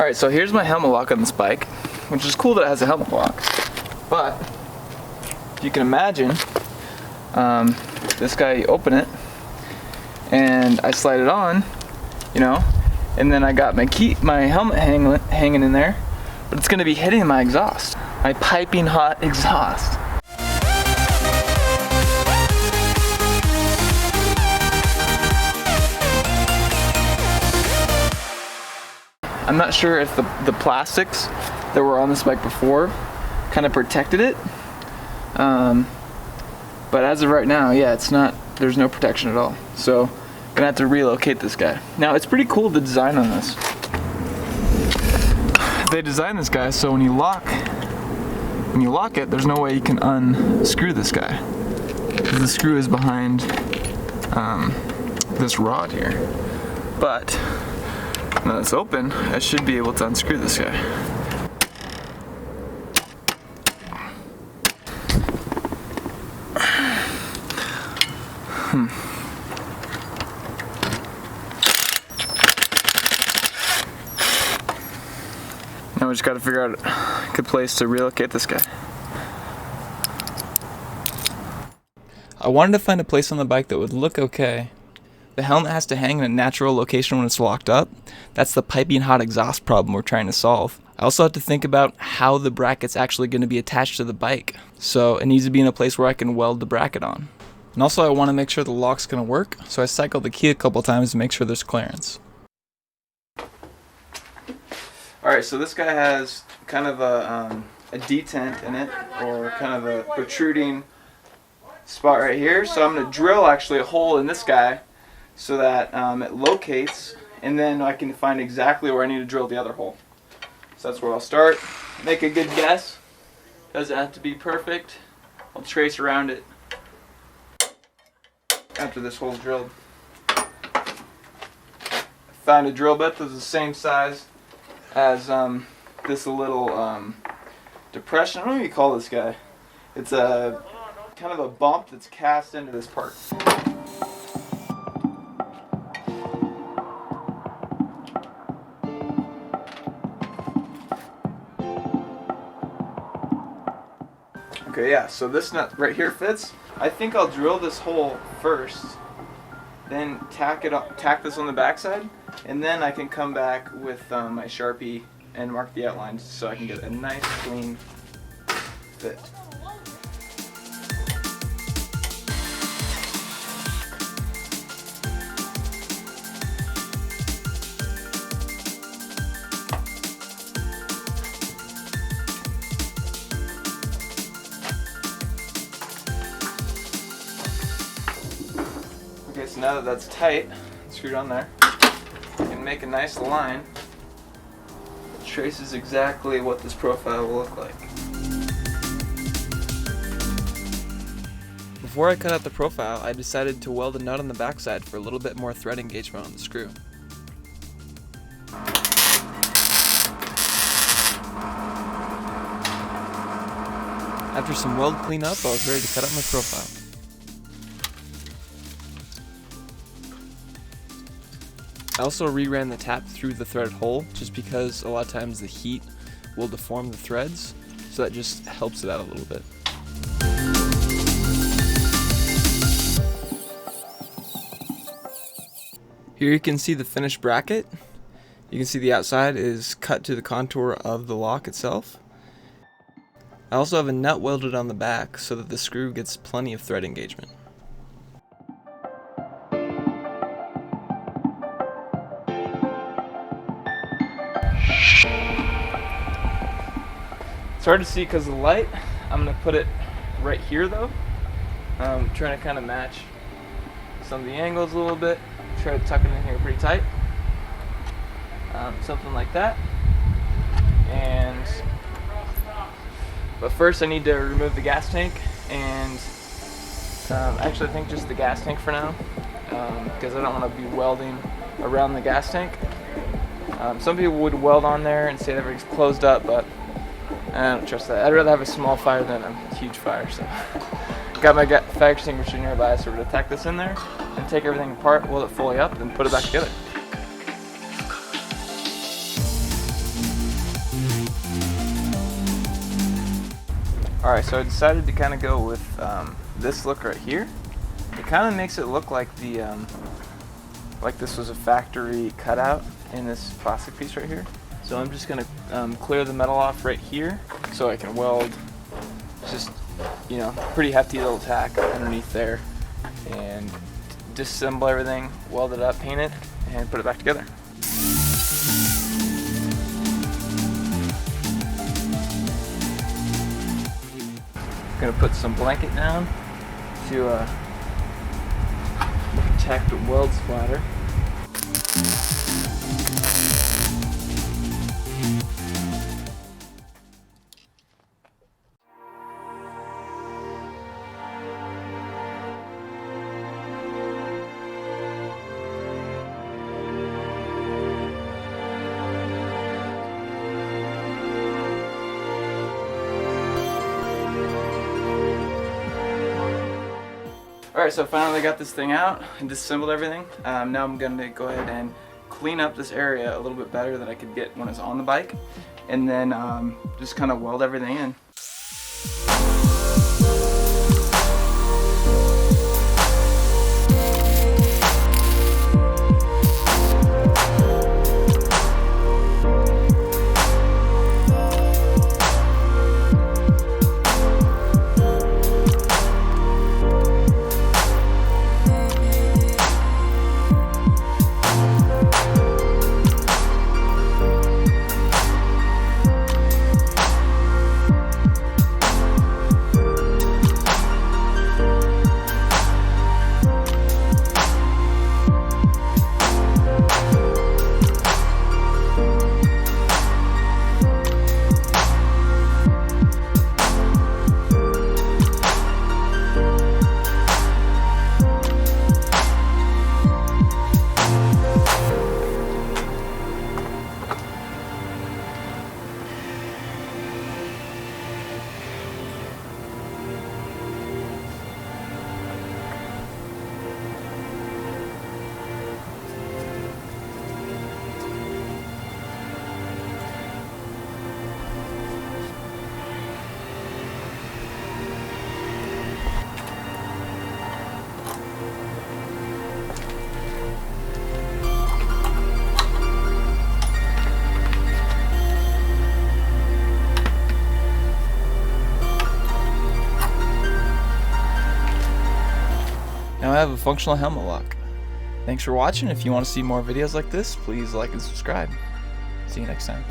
Alright, so here's my helmet lock on this bike, which is cool that it has a helmet lock. But, if you can imagine, this guy, you open it, and I slide it on, you know, and then I got my helmet hanging in there, but it's going to be hitting my exhaust, my piping hot exhaust. I'm not sure if the plastics that were on this bike before kind of protected it, but as of right now, yeah, there's no protection at all. So I'm gonna have to relocate this guy. Now it's pretty cool, the design on this. They designed this guy so when you lock it, there's no way you can unscrew this guy. The screw is behind this rod here. But now it's open, I should be able to unscrew this guy. Now we just gotta figure out a good place to relocate this guy. I wanted to find a place on the bike that would look okay. The helmet has to hang in a natural location when it's locked up. That's the piping hot exhaust problem we're trying to solve. I also have to think about how the bracket's actually going to be attached to the bike. So it needs to be in a place where I can weld the bracket on. And also I want to make sure the lock's going to work, so I cycled the key a couple times to make sure there's clearance. Alright, so this guy has kind of a detent in it, or kind of a protruding spot right here. So I'm going to drill actually a hole in this guy so that it locates, and then I can find exactly where I need to drill the other hole. So that's where I'll start. Make a good guess. Doesn't have to be perfect. I'll trace around it after this hole's drilled. I found a drill bit that's the same size as this little depression. I don't know what you call this guy. It's a kind of a bump that's cast into this part. Okay, yeah, so this nut right here fits. I think I'll drill this hole first, then tack this on the backside, and then I can come back with my Sharpie and mark the outlines so I can get a nice clean fit. Okay, so now that that's tight, screwed on there, you can make a nice line that traces exactly what this profile will look like. Before I cut out the profile, I decided to weld a nut on the backside for a little bit more thread engagement on the screw. After some weld cleanup, I was ready to cut out my profile. I also reran the tap through the threaded hole just because a lot of times the heat will deform the threads, so that just helps it out a little bit. Here you can see the finished bracket. You can see the outside is cut to the contour of the lock itself. I also have a nut welded on the back so that the screw gets plenty of thread engagement. It's hard to see because of the light. I'm going to put it right here though. I'm trying to kind of match some of the angles a little bit. Try to tuck it in here pretty tight. Something like that. But first I need to remove the gas tank, and actually I think just the gas tank for now, because I don't want to be welding around the gas tank. Some people would weld on there and say that everything's closed up, but I don't trust that. I'd rather have a small fire than a huge fire. So got my fire extinguisher nearby, so we're going to tack this in there and take everything apart, weld it fully up, and put it back together. Alright, so I decided to kind of go with this look right here. It kind of makes it look like the like this was a factory cutout in this plastic piece right here. So I'm just going to clear the metal off right here so I can weld just, you know, pretty hefty little tack underneath there, and disassemble everything, weld it up, paint it, and put it back together. Gonna put some blanket down to protect the weld splatter. Alright, so finally got this thing out and disassembled everything. Now I'm going to go ahead and clean up this area a little bit better than I could get when I was on the bike, and then just kind of weld everything in. Now I have a functional helmet lock. Thanks for watching. If you want to see more videos like this, please like and subscribe. See you next time.